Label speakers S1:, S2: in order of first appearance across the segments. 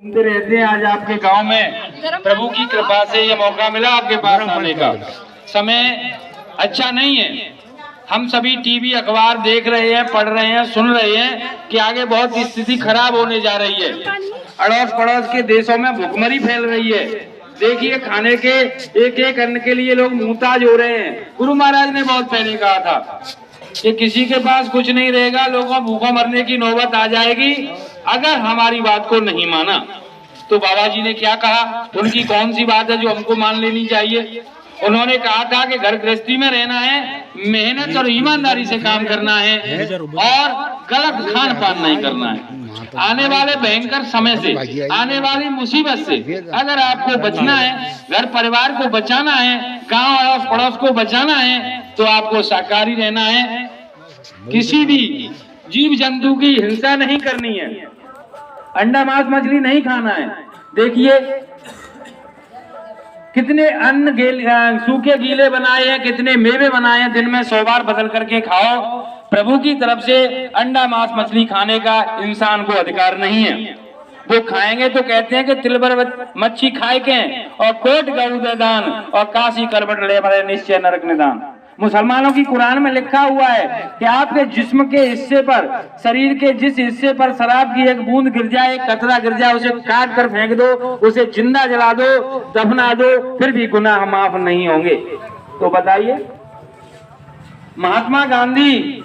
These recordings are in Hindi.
S1: घूमते रहते हैं। आज आपके गांव में प्रभु की कृपा से ये मौका मिला आपके पास आने का। समय अच्छा नहीं है, हम सभी टीवी अखबार देख रहे हैं, पढ़ रहे हैं, सुन रहे हैं कि आगे बहुत स्थिति खराब होने जा रही है। अड़ोस पड़ोस के देशों में भुखमरी फैल रही है। देखिए, खाने के एक अन्न के लिए लोग मुहताज हो रहे हैं। गुरु महाराज ने बहुत पहले कहा था कि किसी के पास कुछ नहीं रहेगा, लोगों भूखों मरने की नौबत आ जाएगी अगर हमारी बात को नहीं माना। तो बाबा जी ने क्या कहा, उनकी कौन सी बात है जो हमको मान लेनी चाहिए? उन्होंने कहा था कि घर गृहस्थी में रहना है, मेहनत और ईमानदारी से काम करना है और गलत खान पान नहीं करना है। आने वाले भयंकर समय से, आने वाली मुसीबत से अगर आपको बचना है, घर परिवार को बचाना है, गांव अड़ोस पड़ोस को बचाना है, तो आपको शाकाहारी रहना है। किसी भी जीव जंतु की हिंसा नहीं करनी है, अंडा मांस मछली नहीं खाना है। देखिए कितने अन्न सूखे गीले बनाए हैं, कितने मेवे बनाए हैं, दिन में 100 बार बदल करके खाओ। प्रभु की तरफ से अंडा मांस मछली खाने का इंसान को अधिकार नहीं है। वो खाएंगे तो कहते हैं कि तिलबर मच्छी खाए के और कोट गऊ दान और काशी करबट ले बड़े निश्चय नरक निदान। मुसलमानों की कुरान में लिखा हुआ है कि आपके जिस्म के हिस्से पर, शरीर के जिस हिस्से पर शराब की एक बूंद गिर जाए, एक कतरा गिर जाए, उसे काट कर फेंक दो, उसे जिंदा जला दो, दफना दो, फिर भी गुनाह माफ नहीं होंगे। तो बताइए, महात्मा गांधी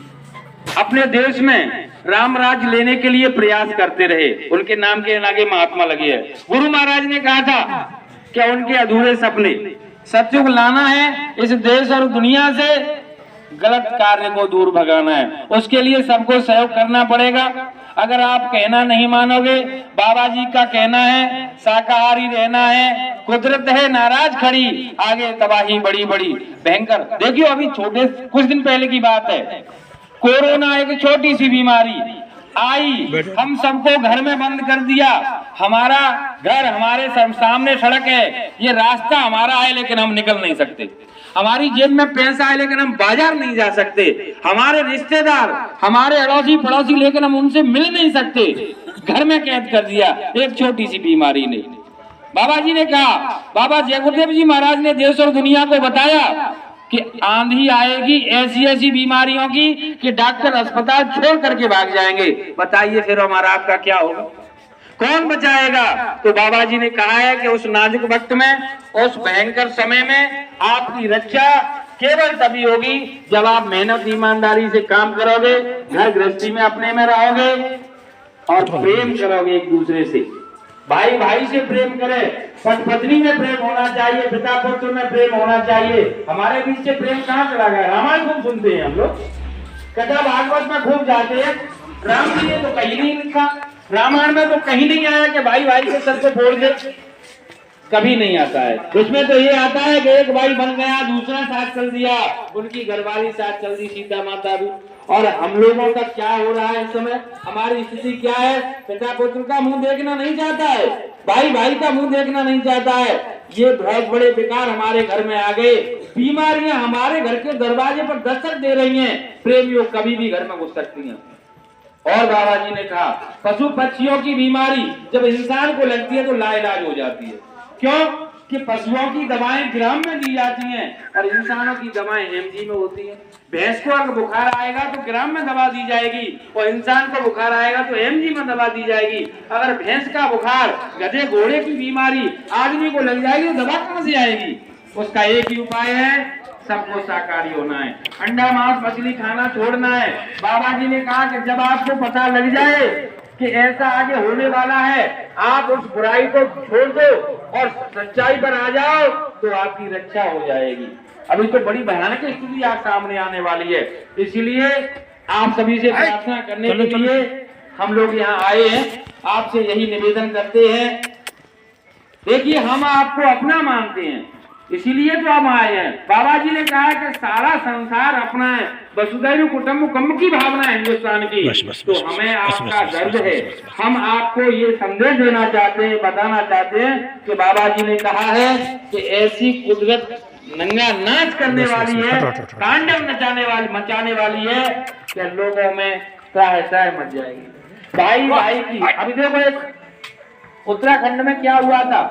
S1: अपने देश में राम राज्य लेने के लिए प्रयास करते रहे, उनके नाम के आगे महात्मा लगे है। गुरु महाराज ने कहा था कि उनके अधूरे सपने सत्युग लाना है, इस देश और दुनिया से गलत कार्य को दूर भगाना है। उसके लिए सबको सहयोग करना पड़ेगा। अगर आप कहना नहीं मानोगे, बाबा जी का कहना है शाकाहारी रहना है, कुदरत है नाराज खड़ी, आगे तबाही बड़ी बड़ी भयंकर। देखियो, अभी छोटे कुछ दिन पहले की बात है, कोरोना एक छोटी सी बीमारी आई, हम सबको घर में बंद कर दिया। हमारा घर हमारे सामने सड़क है, ये रास्ता हमारा है, लेकिन हम निकल नहीं सकते। हमारी जेब में पैसा है, लेकिन हम बाजार नहीं जा सकते। हमारे रिश्तेदार, हमारे अड़ोसी पड़ोसी, लेकिन हम उनसे मिल नहीं सकते। घर में कैद कर दिया एक छोटी सी बीमारी ने। बाबा जी ने कहा, बाबा जय गुरुदेव जी महाराज ने देश और दुनिया को बताया कि आंधी आएगी ऐसी ऐसी बीमारियों की कि डॉक्टर अस्पताल छोड़ करके भाग जाएंगे। बताइए फिर हमारा आपका क्या होगा, कौन बचाएगा? तो बाबा जी ने कहा है कि उस नाजुक वक्त में, उस भयंकर समय में आपकी रक्षा केवल तभी होगी जब आप मेहनत ईमानदारी से काम करोगे, घर गृहस्थी में अपने में रहोगे और प्रेम करोगे एक दूसरे से। भाई भाई से प्रेम करे, पत्नी में प्रेम होना चाहिए, पिता पुत्र में प्रेम होना चाहिए। हमारे बीच से प्रेम कहाँ चला गया? रामायण खूब सुनते हैं हम लोग, कथा भागवत में खूब जाते हैं, राम जी ने तो कहीं नहीं लिखा, रामायण में तो कहीं नहीं आया कि भाई भाई के सर को फोड़ दे, कभी नहीं आता है। उसमें तो ये आता है कि एक भाई बन गया, दूसरा साथ चल दिया, उनकी घरवाली साथ चल दी, सीता माता भी। और हम लोगों का क्या हो रहा है इस समय? हमारी स्थिति क्या है? पिता पुत्र का मुंह देखना नहीं चाहता है, भाई भाई का मुंह देखना नहीं चाहता है। ये बहुत बड़े विकार हमारे घर में आ गए। बीमारियां हमारे घर के दरवाजे पर दस्तक दे रही हैं। प्रेमियों कभी भी घर में घुस सकती हैं। और बाबा जी ने कहा, पशु पक्षियों की बीमारी जब इंसान को लगती है तो लाइलाज हो जाती है। क्यों? कि पशुओं की दवाएं ग्राम में दी जाती हैं और इंसानों की दवाएं एमजी में होती हैं। भैंस को अगर बुखार आएगा तो ग्राम में दवा दी जाएगी और इंसान को बुखार आएगा तो एमजी में दवा दी जाएगी। अगर भैंस का बुखार, गधे घोड़े की बीमारी आदमी को लग जाएगी तो दवा कहां से आएगी? उसका एक ही उपाय है, सबको शाकाहारी होना है, अंडा मांस मछली खाना छोड़ना है। बाबा जी ने कहा कि जब आपको पता लग जाए कि ऐसा आगे होने वाला है, आप उस बुराई को छोड़ दो और सच्चाई पर आ जाओ तो आपकी रक्षा हो जाएगी। अभी तो बड़ी भयानक स्थिति आज सामने आने वाली है, इसीलिए आप सभी से प्रार्थना करने के लिए हम लोग यहाँ आए हैं। आपसे यही निवेदन करते हैं, देखिए हम आपको अपना मानते हैं, इसीलिए तो हम आए हैं। बाबा जी ने कहा कि सारा संसार अपना है, वसुधैव कुटुंबकम की भावना है हिंदुस्तान की। तो हमें आपका दर्द है, हम आपको ये संदेश देना चाहते हैं, बताना चाहते हैं कि बाबा जी ने कहा है कि ऐसी कुदरत नंगा नाच करने वाली है, तांडव मचाने वाली है कि लोगों में त्राह मच जाएगी। भाई भाई की, अभी देखो एक उत्तराखंड में क्या हुआ था,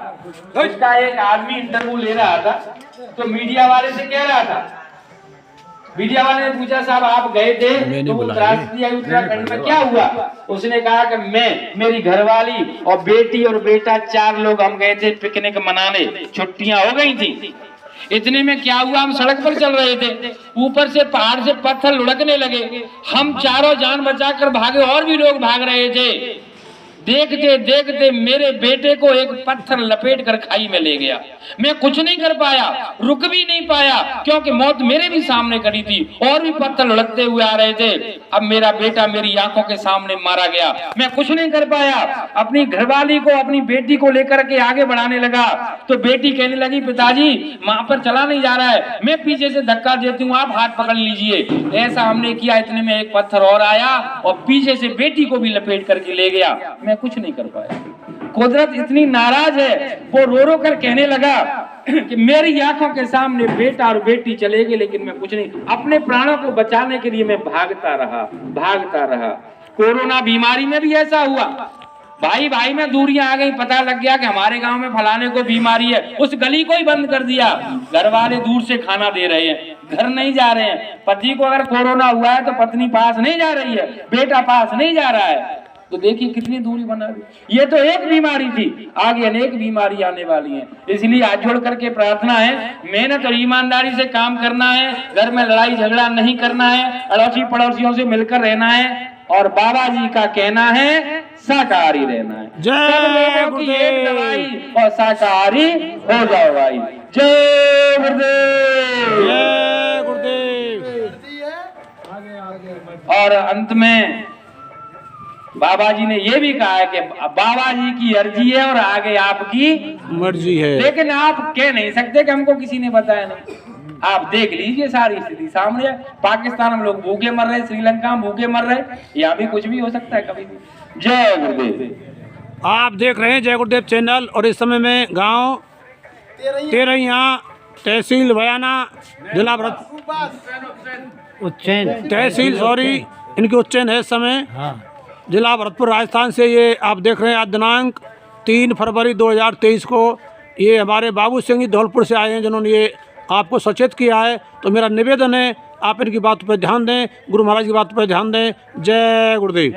S1: उसका एक आदमी इंटरव्यू ले रहा था, तो मीडिया वाले से कह रहा था, मीडिया वाले ने पूछा साहब आप गए थे तो उत्तराखंड में क्या हुआ? उसने कहा कि मैं, मेरी घरवाली और बेटी और बेटा 4 लोग हम गए थे पिकनिक मनाने, छुट्टियां हो गई थी। इतने में क्या हुआ, हम सड़क पर चल रहे थे, ऊपर से पहाड़ से पत्थर लुढ़कने लगे, हम चारों जान बचाकर भागे और भी लोग भाग रहे थे। देखते देखते मेरे बेटे को एक पत्थर लपेट कर खाई में ले गया। मैं कुछ नहीं कर पाया, रुक भी नहीं पाया, क्योंकि मौत मेरे भी सामने खड़ी थी और भी पत्थर लुढ़कते हुए आ रहे थे। अब मेरा बेटा मेरी आंखों के सामने मारा गया, मैं कुछ नहीं कर पाया। अपनी घरवाली को, अपनी बेटी को लेकर के आगे बढ़ाने लगा, तो बेटी कहने लगी पिताजी वहां पर चला नहीं जा रहा है, मैं पीछे से धक्का देती हूँ, आप हाथ पकड़ लीजिए। ऐसा हमने किया, इतने में एक पत्थर और आया और पीछे से बेटी को भी लपेट करके ले गया। मैं कुछ नहीं कर पाया। कुदरत इतनी नाराज है, वो रो रो कर कहने लगा कि मेरी आंखों के सामने बेटा और बेटी चले गए, लेकिन मैं कुछ नहीं। अपने प्राणों को बचाने के लिए मैं भागता रहा। कोरोना बीमारी में भी ऐसा हुआ, भाई भाई में दूरियां आ गई, पता लग गया कि हमारे गांव में फलाने को बीमारी है, उस गली को ही बंद कर दिया। घर वाले दूर से खाना दे रहे हैं, घर नहीं जा रहे हैं। पति को अगर कोरोना हुआ है तो पत्नी पास नहीं जा रही है, बेटा पास नहीं जा रहा है, तो देखिए कितनी दूरी बना दी। ये तो एक बीमारी थी, आगे अनेक बीमारी आने वाली हैं। इसलिए हाथ जोड़ करके प्रार्थना है, मेहनत और ईमानदारी से काम करना है, घर में लड़ाई झगड़ा नहीं करना है, अड़ोसी पड़ोसियों से मिलकर रहना है, और बाबा जी का कहना है शाकाहारी रहना है।
S2: जय
S1: एक दवाई और शाकाहारी हो जाओ भाई। जय गुरुदेव।
S2: जय गुरुदेव।
S1: और अंत में बाबा जी ने ये भी कहा है कि बाबा जी की अर्जी है और आगे आपकी
S2: मर्जी है,
S1: लेकिन आप कह नहीं सकते कि हमको किसी ने बताया नहीं। आप देख लीजिए, सारी स्थिति सामने है। पाकिस्तान हम लोग भूखे मर रहे, श्रीलंका में भूखे मर रहे, यहाँ भी कुछ भी हो सकता है कभी भी। जय गुरुदेव।
S2: आप देख रहे हैं जय गुरुदेव चैनल, और इस समय में गांव तेरहिया, तहसील बयाना, जिला तहसील इनकी उज्जैन है इस समय, जिला भरतपुर राजस्थान से। ये आप देख रहे हैं आज दिनांक 3 फरवरी 2023 को ये हमारे बाबू सिंह जी धौलपुर से आए हैं, जिन्होंने ये आपको सचेत किया है। तो मेरा निवेदन है आप इनकी बातों पर ध्यान दें, गुरु महाराज की बातों पर ध्यान दें। जय गुरुदेव।